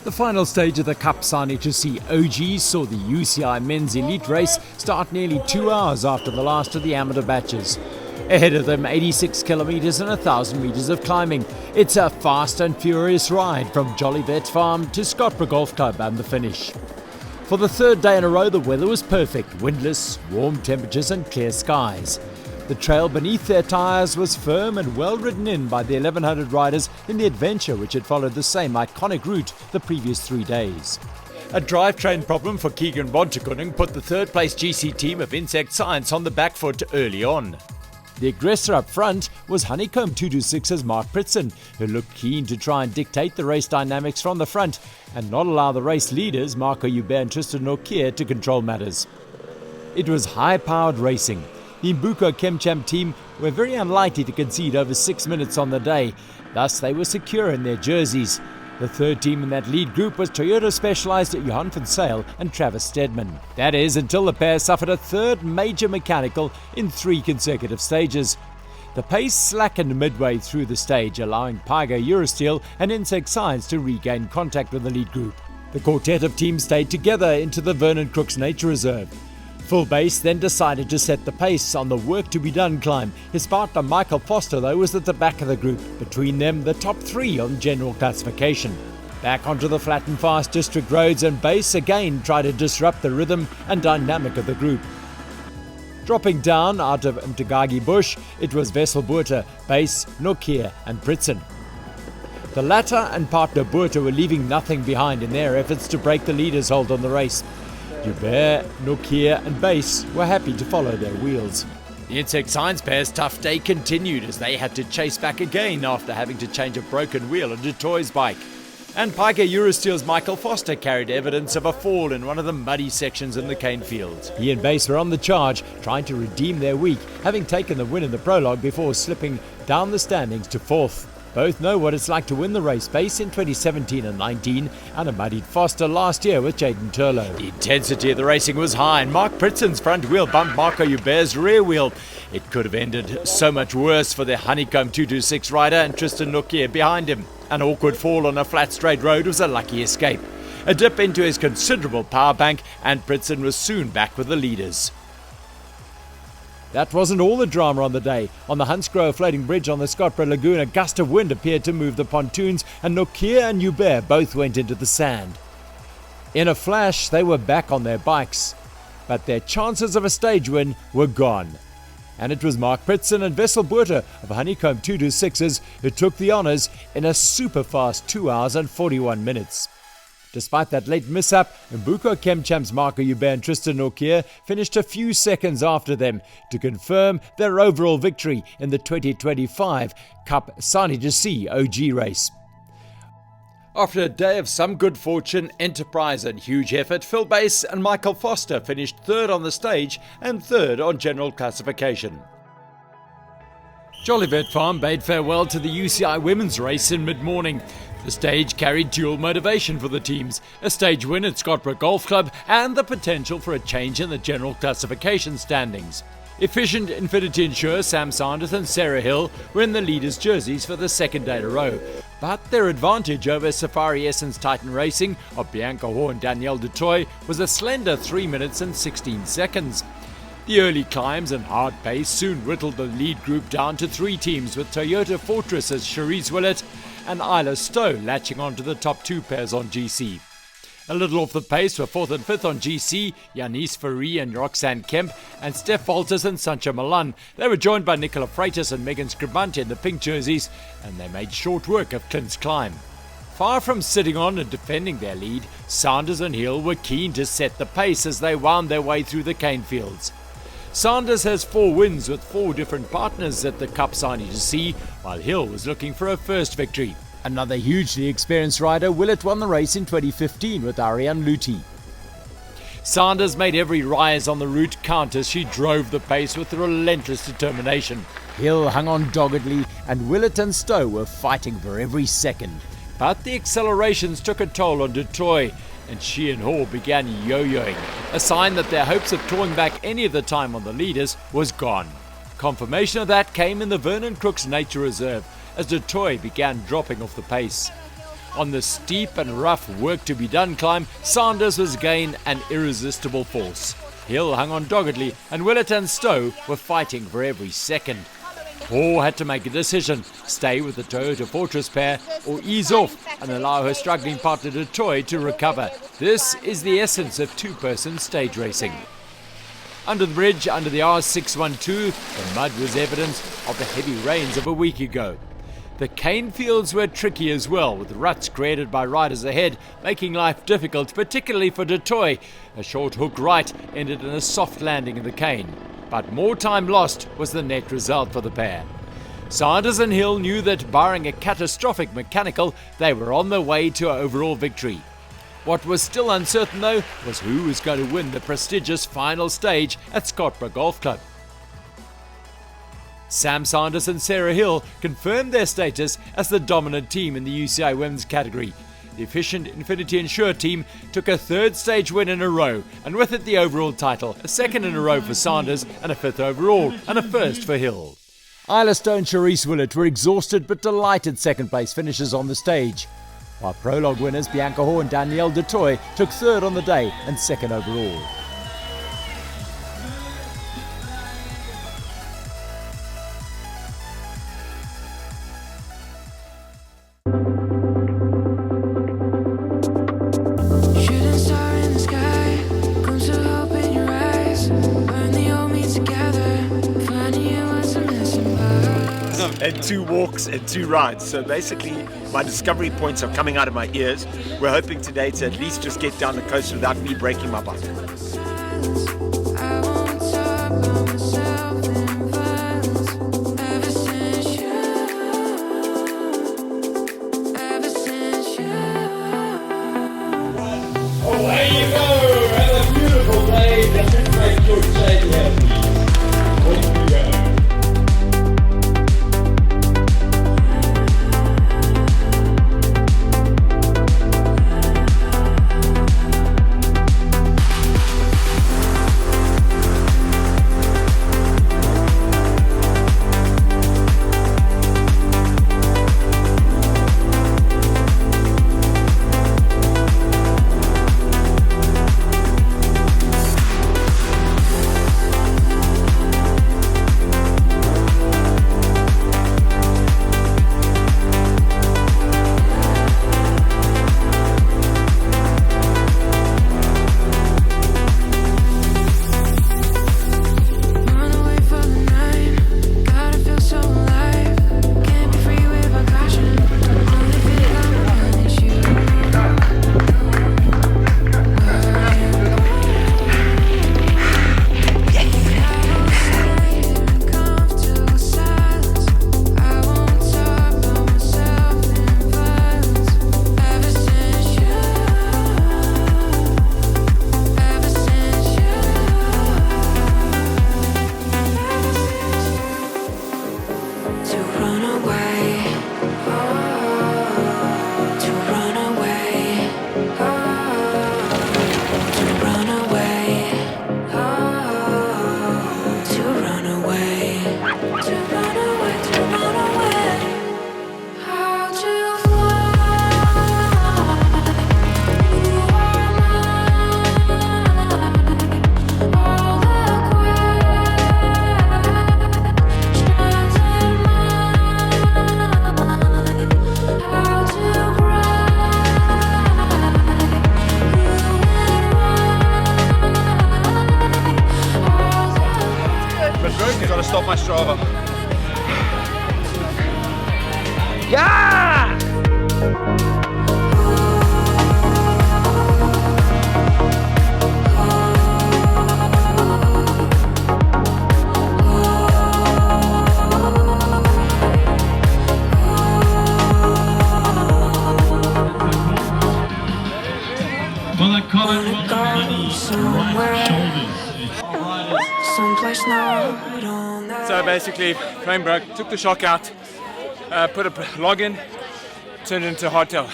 The final stage of the KAP sani2c OG saw the UCI men's elite race start nearly 2 hours after the last of the amateur batches. Ahead of them, 86 kilometres and 1,000 metres of climbing. It's a fast and furious ride from Jolivet Farm to Scotbrook Golf Club and the finish. For the third day in a row, the weather was perfect, windless, warm temperatures and clear skies. The trail beneath their tyres was firm and well ridden in by the 1,100 riders in the adventure which had followed the same iconic route the previous 3 days. A drivetrain problem for Keegan Bontekunning put the third-place GC team of Insect Science on the back foot early on. The aggressor up front was Honeycomb 226's Mark Pritson, who looked keen to try and dictate the race dynamics from the front and not allow the race leaders, Marco Hubert and Tristan Nokia, to control matters. It was high-powered racing. The Mbuko Kemcham team were very unlikely to concede over 6 minutes on the day, thus they were secure in their jerseys. The third team in that lead group was Toyota Specialized Johan van Zyl and Travis Stedman. That is, until the pair suffered a third major mechanical in 3 consecutive stages. The pace slackened midway through the stage, allowing Pyga Eurosteel and Insect Science to regain contact with the lead group. The quartet of teams stayed together into the Vernon Crooks Nature Reserve. Full Base then decided to set the pace on the work to be done climb. His partner Michael Foster, though, was at the back of the group. Between them, the top 3 on general classification. Back onto the flat and fast district roads, and Base again tried to disrupt the rhythm and dynamic of the group. Dropping down out of Mtagagi Bush, it was Wessel Buerter, Base, Nokia and Pritson. The latter and partner Buerter were leaving nothing behind in their efforts to break the leader's hold on the race. Hubert, Nokia and Base were happy to follow their wheels. The Insect Science pair's tough day continued as they had to chase back again after having to change a broken wheel on Dutoy's bike. And Pyga Eurosteel's Michael Foster carried evidence of a fall in one of the muddy sections in the cane fields. He and Base were on the charge, trying to redeem their week, having taken the win in the prologue before slipping down the standings to 4th. Both know what it's like to win the race, Base in 2017 and 19, and a muddied Foster last year with Jaden Turlow. The intensity of the racing was high, and Mark Pritson's front wheel bumped Marco Hubert's rear wheel. It could have ended so much worse for the Honeycomb 226 rider and Tristan Nokia behind him. An awkward fall on a flat straight road was a lucky escape. A dip into his considerable power bank, and Pritson was soon back with the leaders. That wasn't all the drama on the day. On the Huntsgrove floating bridge on the Scotbrook Lagoon, a gust of wind appeared to move the pontoons, and Nokia and Hubert both went into the sand. In a flash, they were back on their bikes, but their chances of a stage win were gone. And it was Mark Pritson and Wessel Buerter of Honeycomb 226's who took the honours in a super fast 2 hours and 41 minutes. Despite that late mishap, Mbuko Kemcham's Marco Hubert and Tristan Nokia finished a few seconds after them to confirm their overall victory in the 2025 KAP sani2c OG race. After a day of some good fortune, enterprise and huge effort, Phil Base and Michael Foster finished 3rd on the stage and 3rd on general classification. Jolivet Farm bade farewell to the UCI women's race in mid-morning. The stage carried dual motivation for the teams, a stage win at Scotbrook Golf Club and the potential for a change in the general classification standings. Efficient Infinity Insure Sam Sanders and Sarah Hill were in the leaders' jerseys for the 2nd day in a row, but their advantage over Safari Essence Titan Racing of Bianca Ho and Danielle Dutoy was a slender 3 minutes and 16 seconds. The early climbs and hard pace soon whittled the lead group down to 3 teams, with Toyota Fortress's Cherise Willett and Isla Stowe latching onto the top 2 pairs on GC. A little off the pace were 4th and 5th on GC, Yanis Ferry and Roxanne Kemp, and Steph Walters and Sancha Milan. They were joined by Nicola Freitas and Megan Scribante in the pink jerseys, and they made short work of Clint's climb. Far from sitting on and defending their lead, Sanders and Hill were keen to set the pace as they wound their way through the cane fields. Sanders has 4 wins with 4 different partners at the KAP sani2c, while Hill was looking for her first victory. Another hugely experienced rider, Willett won the race in 2015 with Ariane Luti. Sanders made every rise on the route count as she drove the pace with relentless determination. Hill hung on doggedly, and Willett and Stowe were fighting for every second. But the accelerations took a toll on Dutoy, and she and Hall began yo-yoing, a sign that their hopes of clawing back any of the time on the leaders was gone. Confirmation of that came in the Vernon Crooks Nature Reserve, as Dutoy began dropping off the pace. On the steep and rough work to be done climb, Sanders was again an irresistible force. Hill hung on doggedly, and Willett and Stowe were fighting for every second. Hall had to make a decision: stay with the Toyota Fortress pair or ease off and allow her struggling partner Du Toit to recover. This is the essence of two-person stage racing. Under the bridge, under the R612, the mud was evidence of the heavy rains of a week ago. The cane fields were tricky as well, with ruts created by riders ahead, making life difficult, particularly for Du Toit. A short hook right ended in a soft landing in the cane. But more time lost was the net result for the pair. Sanders and Hill knew that, barring a catastrophic mechanical, they were on their way to an overall victory. What was still uncertain, though, was who was going to win the prestigious final stage at Scotbrook Golf Club. Sam Sanders and Sarah Hill confirmed their status as the dominant team in the UCI women's category. The efficient Infinity Insure team took a third stage win in a row, and with it the overall title, a second in a row for Sanders, and a fifth overall, and a first for Hill. Isla Stowe and Charisse Willett were exhausted but delighted second place finishers on the stage, while prologue winners Bianca Hoare and Danielle Du Toit took third on the day and second overall. And 2 walks and 2 rides. So basically my discovery points are coming out of my ears. We're hoping today to at least just get down the coast without me breaking my bike. Away you go! Have a beautiful day. Just make your day happy. Gotta stop my Strava. Yeah! Well, that Colin will right shoulders. So basically, frame broke, took the shock out, put a log in, turned it into a hardtail,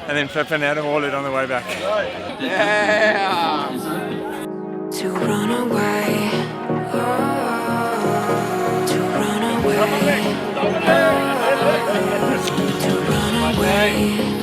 and then flipping out of haul it on the way back. Yeah! To run away, to run away, to run away.